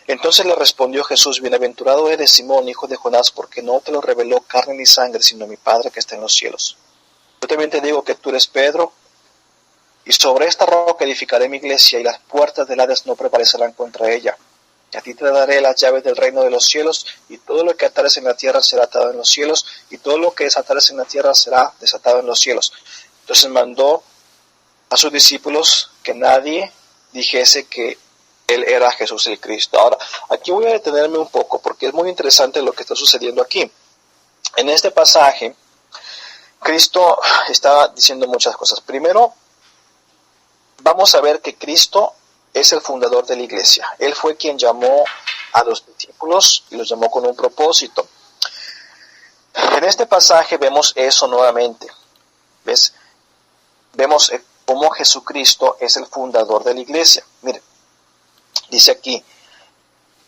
Entonces le respondió Jesús: bienaventurado eres, Simón, hijo de Jonás, porque no te lo reveló carne ni sangre, sino mi Padre que está en los cielos. Yo también te digo que tú eres Pedro, y sobre esta roca edificaré mi iglesia, y las puertas del Hades no prevalecerán contra ella. Y a ti te daré las llaves del reino de los cielos, y todo lo que atares en la tierra será atado en los cielos, y todo lo que desatares en la tierra será desatado en los cielos. Entonces mandó a sus discípulos que nadie dijese que él era Jesús el Cristo. Ahora, aquí voy a detenerme un poco, porque es muy interesante lo que está sucediendo aquí. En este pasaje, Cristo está diciendo muchas cosas. Primero, vamos a ver que Cristo es el fundador de la iglesia. Él fue quien llamó a los discípulos y los llamó con un propósito. En este pasaje vemos eso nuevamente. ¿Ves? Vemos cómo Jesucristo es el fundador de la iglesia. Miren, dice aquí,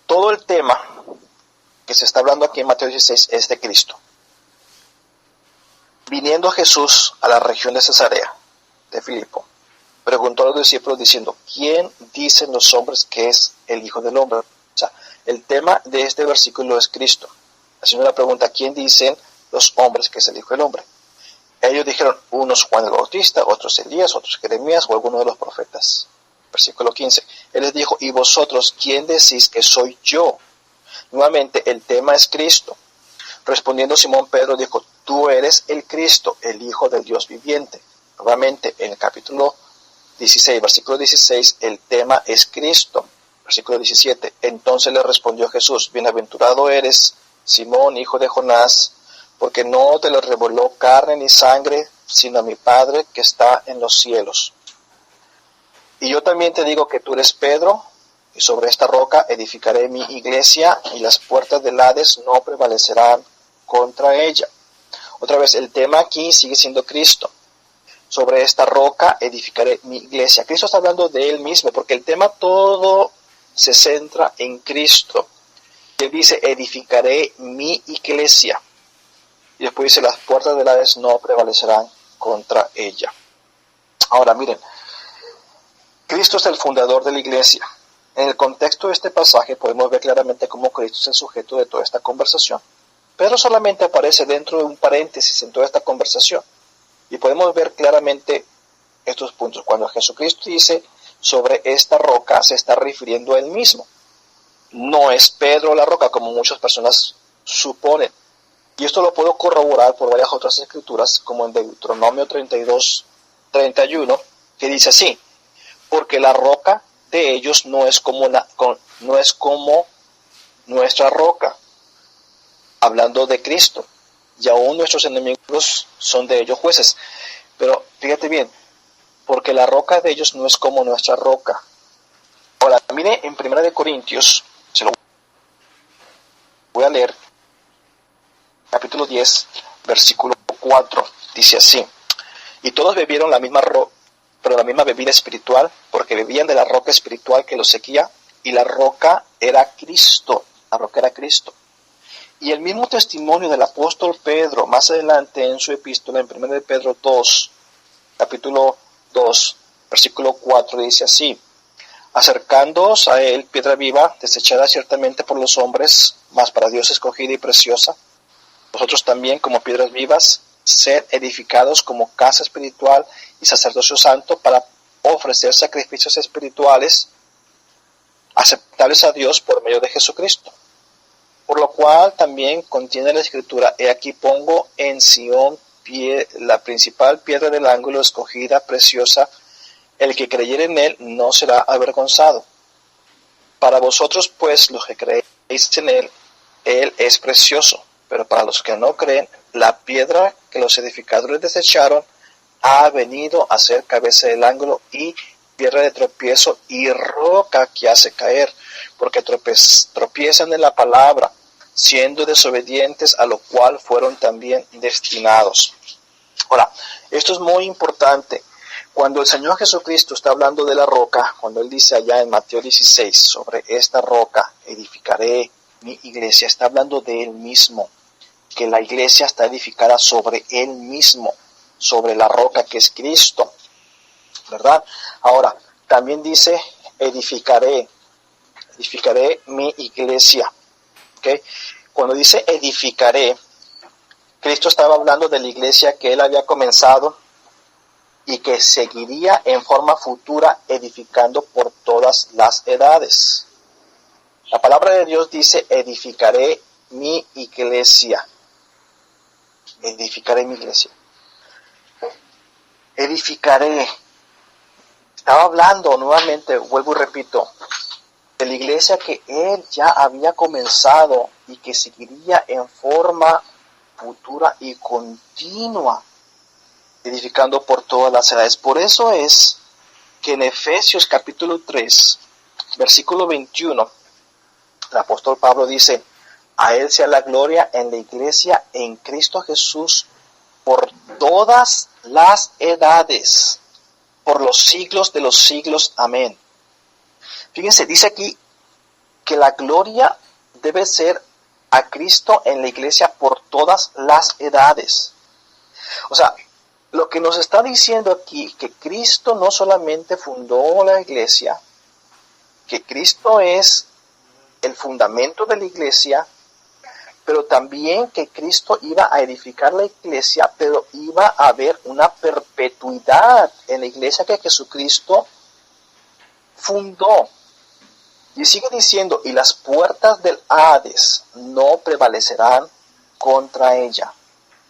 todo el tema que se está hablando aquí en Mateo 16 es de Cristo. Viniendo Jesús a la región de Cesarea de Filipo, preguntó a los discípulos diciendo: ¿quién dicen los hombres que es el Hijo del Hombre? O sea, el tema de este versículo es Cristo. Haciendo la pregunta: ¿quién dicen los hombres que es el Hijo del Hombre? Ellos dijeron: unos Juan el Bautista, otros Elías, otros Jeremías o alguno de los profetas. Versículo 15. Él les dijo: ¿y vosotros quién decís que soy yo? Nuevamente el tema es Cristo. Respondiendo Simón Pedro dijo: tú eres el Cristo, el Hijo del Dios viviente. Nuevamente en el capítulo 16, versículo 16, el tema es Cristo. Versículo 17, entonces le respondió Jesús: bienaventurado eres, Simón, hijo de Jonás, porque no te lo reveló carne ni sangre, sino mi Padre que está en los cielos. Y yo también te digo que tú eres Pedro, y sobre esta roca edificaré mi iglesia, y las puertas del Hades no prevalecerán contra ella. Otra vez, el tema aquí sigue siendo Cristo. Sobre esta roca edificaré mi iglesia. Cristo está hablando de Él mismo, porque el tema todo se centra en Cristo. Él dice: edificaré mi iglesia. Y después dice: las puertas del Hades no prevalecerán contra ella. Ahora, miren, Cristo es el fundador de la iglesia. En el contexto de este pasaje podemos ver claramente cómo Cristo es el sujeto de toda esta conversación. Pedro solamente aparece dentro de un paréntesis en toda esta conversación. Y podemos ver claramente estos puntos. Cuando Jesucristo dice sobre esta roca, se está refiriendo a Él mismo. No es Pedro la roca, como muchas personas suponen. Y esto lo puedo corroborar por varias otras escrituras, como en Deuteronomio 32:31, que dice así: porque la roca de ellos no es como nuestra roca, hablando de Cristo, y aún nuestros enemigos son de ellos jueces. Pero fíjate bien, porque la roca de ellos no es como nuestra roca. Ahora, mire en 1 Corintios, se lo voy a leer, capítulo 10, versículo 4, dice así: y todos bebieron la misma bebida espiritual, porque bebían de la roca espiritual que los seguía, y la roca era Cristo. La roca era Cristo. Y el mismo testimonio del apóstol Pedro, más adelante en su epístola, en 1 de Pedro 2, capítulo 2, versículo 4, dice así: acercándoos a él, piedra viva, desechada ciertamente por los hombres, mas para Dios escogida y preciosa, vosotros también, como piedras vivas, sed edificados como casa espiritual y sacerdocio santo, para ofrecer sacrificios espirituales aceptables a Dios por medio de Jesucristo. Por lo cual también contiene la escritura: he aquí pongo en Sión la principal piedra del ángulo, escogida, preciosa, el que creyere en él no será avergonzado. Para vosotros pues, los que creéis en él es precioso, pero para los que no creen, la piedra que los edificadores desecharon ha venido a ser cabeza del ángulo y piedra de tropiezo y roca que hace caer, porque tropiezan en la palabra, siendo desobedientes, a lo cual fueron también destinados. Ahora, esto es muy importante. Cuando el Señor Jesucristo está hablando de la roca, cuando Él dice allá en Mateo 16, sobre esta roca edificaré mi iglesia, está hablando de Él mismo, que la iglesia está edificada sobre Él mismo, sobre la roca que es Cristo, ¿verdad? Ahora, también dice edificaré edificaré mi iglesia. ¿Okay? Cuando dice edificaré, Cristo estaba hablando de la iglesia que él había comenzado y que seguiría en forma futura edificando por todas las edades. La palabra de Dios dice, edificaré mi iglesia. Edificaré mi iglesia. Edificaré. Estaba hablando nuevamente, vuelvo y repito, de la iglesia que él ya había comenzado y que seguiría en forma futura y continua, edificando por todas las edades. Por eso es que en Efesios capítulo 3, versículo 21, el apóstol Pablo dice, a él sea la gloria en la iglesia en Cristo Jesús por todas las edades, por los siglos de los siglos. Amén. Fíjense, dice aquí que la gloria debe ser a Cristo en la iglesia por todas las edades. O sea, lo que nos está diciendo aquí, que Cristo no solamente fundó la iglesia, que Cristo es el fundamento de la iglesia, pero también que Cristo iba a edificar la iglesia, pero iba a haber una perpetuidad en la iglesia que Jesucristo fundó. Y sigue diciendo, y las puertas del Hades no prevalecerán contra ella.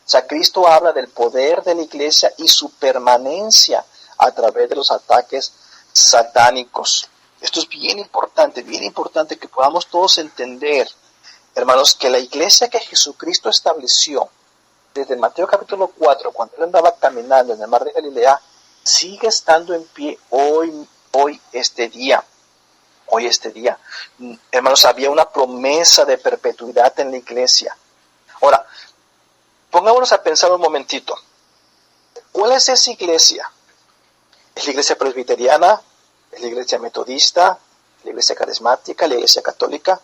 O sea, Cristo habla del poder de la iglesia y su permanencia a través de los ataques satánicos. Esto es bien importante que podamos todos entender, hermanos, que la iglesia que Jesucristo estableció desde Mateo capítulo 4, cuando él andaba caminando en el mar de Galilea, sigue estando en pie hoy este día. Hermanos, había una promesa de perpetuidad en la iglesia. Ahora, pongámonos a pensar un momentito. ¿Cuál es esa iglesia? ¿Es la iglesia presbiteriana? ¿Es la iglesia metodista? ¿La iglesia carismática? ¿La iglesia católica?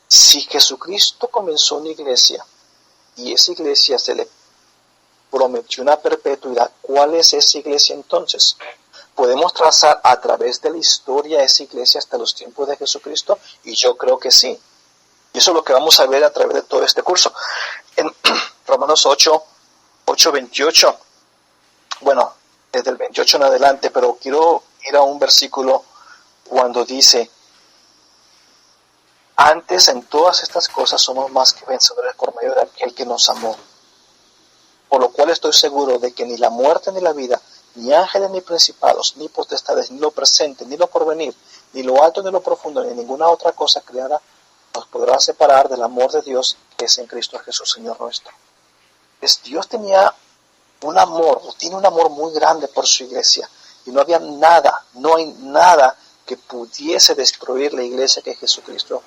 Si Jesucristo comenzó una iglesia y esa iglesia se le prometió una perpetuidad, ¿cuál es esa iglesia entonces? ¿Podemos trazar a través de la historia esa iglesia hasta los tiempos de Jesucristo? Y yo creo que sí. Y eso es lo que vamos a ver a través de todo este curso. En Romanos 8:28, bueno, desde el 28 en adelante, pero quiero ir a un versículo cuando dice, antes en todas estas cosas somos más que vencedores por medio de aquel que nos amó. Por lo cual estoy seguro de que ni la muerte ni la vida, ni ángeles ni principados, ni potestades, ni lo presente, ni lo porvenir, ni lo alto ni lo profundo, ni ninguna otra cosa creada nos podrá separar del amor de Dios que es en Cristo Jesús, Señor nuestro. Dios tenía un amor, tiene un amor muy grande por su iglesia, y no hay nada que pudiese destruir la iglesia que Jesucristo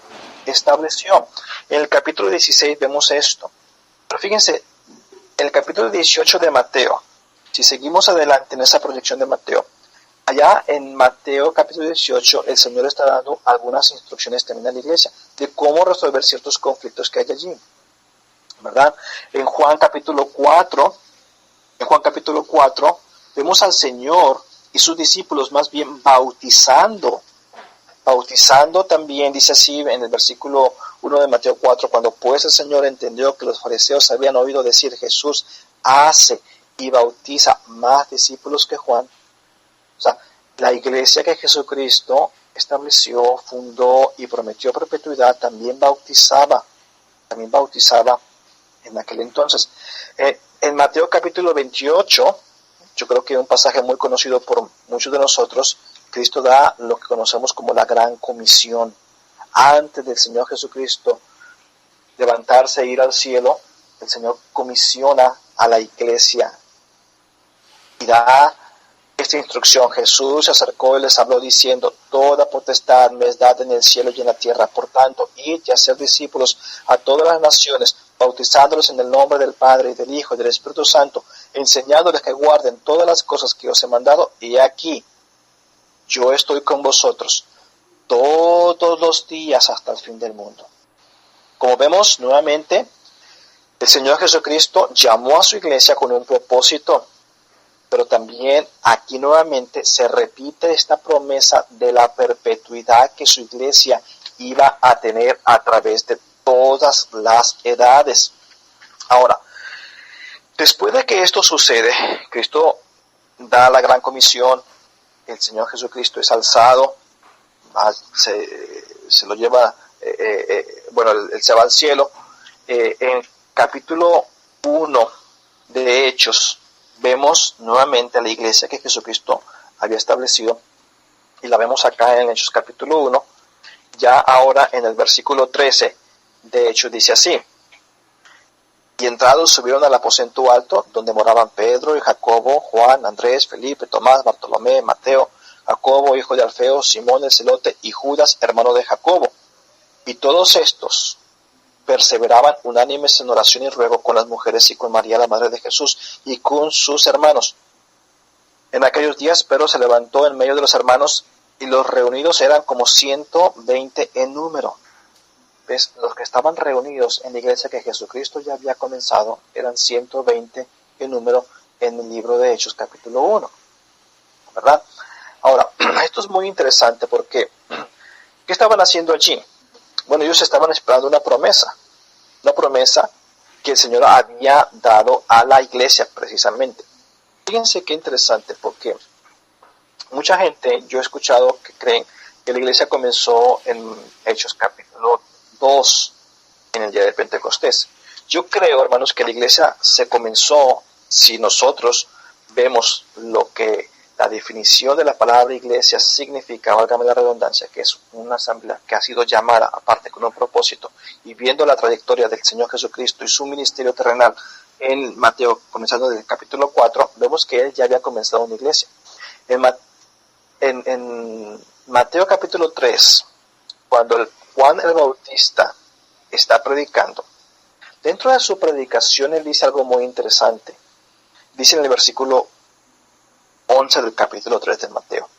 estableció. En el capítulo 16 vemos esto, pero fíjense, en el capítulo 18 de Mateo, si seguimos adelante en esa proyección de Mateo, allá en Mateo capítulo 18, el Señor está dando algunas instrucciones también a la iglesia de cómo resolver ciertos conflictos que hay allí, ¿verdad? En Juan capítulo 4, vemos al Señor y sus discípulos más bien bautizando también, dice así en el versículo 1 de Mateo 4, cuando pues el Señor entendió que los fariseos habían oído decir, Jesús hace y bautiza más discípulos que Juan. O sea, la iglesia que Jesucristo estableció, fundó y prometió perpetuidad, también bautizaba en aquel entonces. En Mateo capítulo 28, yo creo que es un pasaje muy conocido por muchos de nosotros, Cristo da lo que conocemos como la gran comisión. Antes del Señor Jesucristo levantarse e ir al cielo, el Señor comisiona a la iglesia y da esta instrucción. Jesús se acercó y les habló diciendo, toda potestad me es dada en el cielo y en la tierra. Por tanto, id y hacer discípulos a todas las naciones, bautizándolos en el nombre del Padre y del Hijo y del Espíritu Santo, enseñándoles que guarden todas las cosas que os he mandado. Y aquí, yo estoy con vosotros todos los días hasta el fin del mundo. Como vemos nuevamente, el Señor Jesucristo llamó a su iglesia con un propósito. Pero también aquí nuevamente se repite esta promesa de la perpetuidad que su iglesia iba a tener a través de todas las edades. Ahora, después de que esto sucede, Cristo da la gran comisión, el Señor Jesucristo es alzado, se lo lleva, él se va al cielo. En capítulo 1 de Hechos, vemos nuevamente a la iglesia que Jesucristo había establecido, y la vemos acá en Hechos capítulo 1, ya ahora en el versículo 13 de Hechos dice así: y entrados subieron al aposento alto, donde moraban Pedro y Jacobo, Juan, Andrés, Felipe, Tomás, Bartolomé, Mateo, Jacobo, hijo de Alfeo, Simón el celote, y Judas, hermano de Jacobo. Y todos estos perseveraban unánimes en oración y ruego con las mujeres y con María, la madre de Jesús, y con sus hermanos. En aquellos días Pedro se levantó en medio de los hermanos, y los reunidos eran como 120 en número. ¿Ves? Los que estaban reunidos en la iglesia que Jesucristo ya había comenzado eran 120 en número en el libro de Hechos capítulo 1, ¿verdad? Ahora, esto es muy interesante porque ¿qué estaban haciendo allí? Bueno, ellos estaban esperando una promesa que el Señor había dado a la iglesia precisamente. Fíjense qué interesante, porque mucha gente, yo he escuchado que creen que la iglesia comenzó en Hechos capítulo 2, en el día de Pentecostés. Yo creo, hermanos, que la iglesia se comenzó, si nosotros vemos lo que la definición de la palabra iglesia significa, válgame la redundancia, que es una asamblea que ha sido llamada aparte con un propósito, y viendo la trayectoria del Señor Jesucristo y su ministerio terrenal en Mateo, comenzando desde el capítulo 4, vemos que él ya había comenzado una iglesia. En Mateo capítulo 3, cuando Juan el Bautista está predicando, dentro de su predicación él dice algo muy interesante. Dice en el versículo 11 del capítulo 3 de Mateo: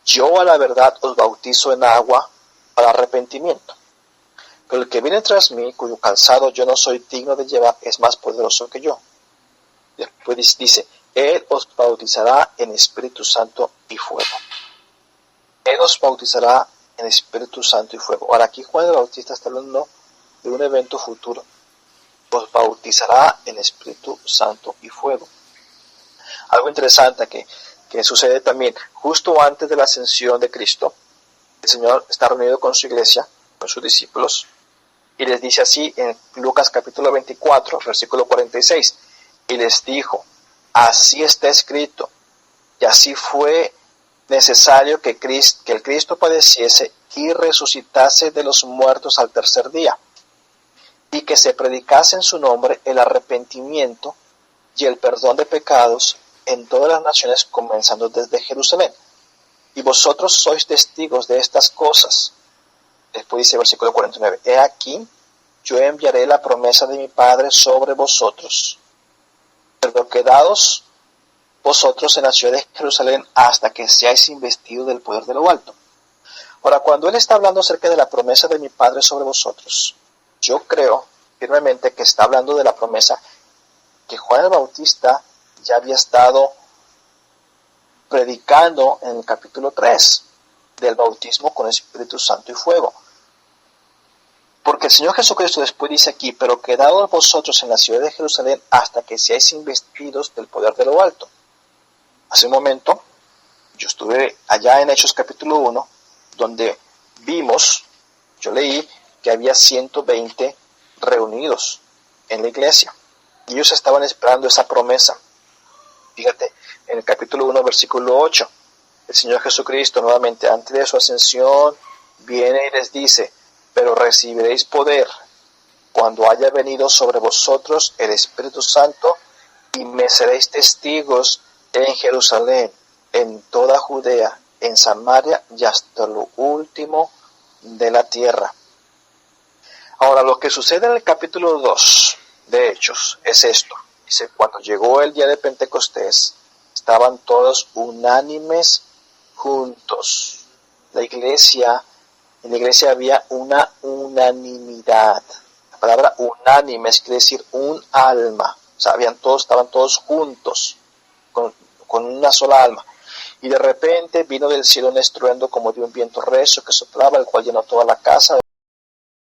yo a la verdad os bautizo en agua para arrepentimiento, pero el que viene tras mí, cuyo calzado yo no soy digno de llevar, es más poderoso que yo. Después dice: él os bautizará en Espíritu Santo y fuego. Él os bautizará en Espíritu Santo y fuego. Ahora aquí Juan el Bautista está hablando de un evento futuro. Os bautizará en Espíritu Santo y fuego. Algo interesante que sucede también justo antes de la ascensión de Cristo. El Señor está reunido con su iglesia, con sus discípulos, y les dice así en Lucas capítulo 24, versículo 46: y les dijo: así está escrito, y así fue necesario que el Cristo padeciese y resucitase de los muertos al tercer día, y que se predicase en su nombre el arrepentimiento y el perdón de pecados en todas las naciones, comenzando desde Jerusalén. Y vosotros sois testigos de estas cosas. Después dice versículo 49: he aquí, yo enviaré la promesa de mi Padre sobre vosotros, pero quedaos vosotros en la ciudad de Jerusalén hasta que seáis investidos del poder de lo alto. Ahora, cuando él está hablando acerca de la promesa de mi Padre sobre vosotros, yo creo firmemente que está hablando de la promesa que Juan el Bautista ya había estado predicando en el capítulo 3 del bautismo con Espíritu Santo y fuego. Porque el Señor Jesucristo después dice aquí: pero quedaos vosotros en la ciudad de Jerusalén hasta que seáis investidos del poder de lo alto. Hace un momento yo estuve allá en Hechos capítulo 1, donde vimos, yo leí que había 120 reunidos en la iglesia, y ellos estaban esperando esa promesa. Fíjate, en el capítulo 1, versículo 8, el Señor Jesucristo nuevamente antes de su ascensión viene y les dice: pero recibiréis poder cuando haya venido sobre vosotros el Espíritu Santo, y me seréis testigos en Jerusalén, en toda Judea, en Samaria y hasta lo último de la tierra. Ahora, lo que sucede en el capítulo 2 de Hechos es esto. Dice: cuando llegó el día de Pentecostés, estaban todos unánimes juntos. En la iglesia había una unanimidad. La palabra unánimes quiere decir un alma. O sea, estaban todos juntos, con una sola alma. Y de repente vino del cielo un estruendo como de un viento recio que soplaba, el cual llenó toda la casa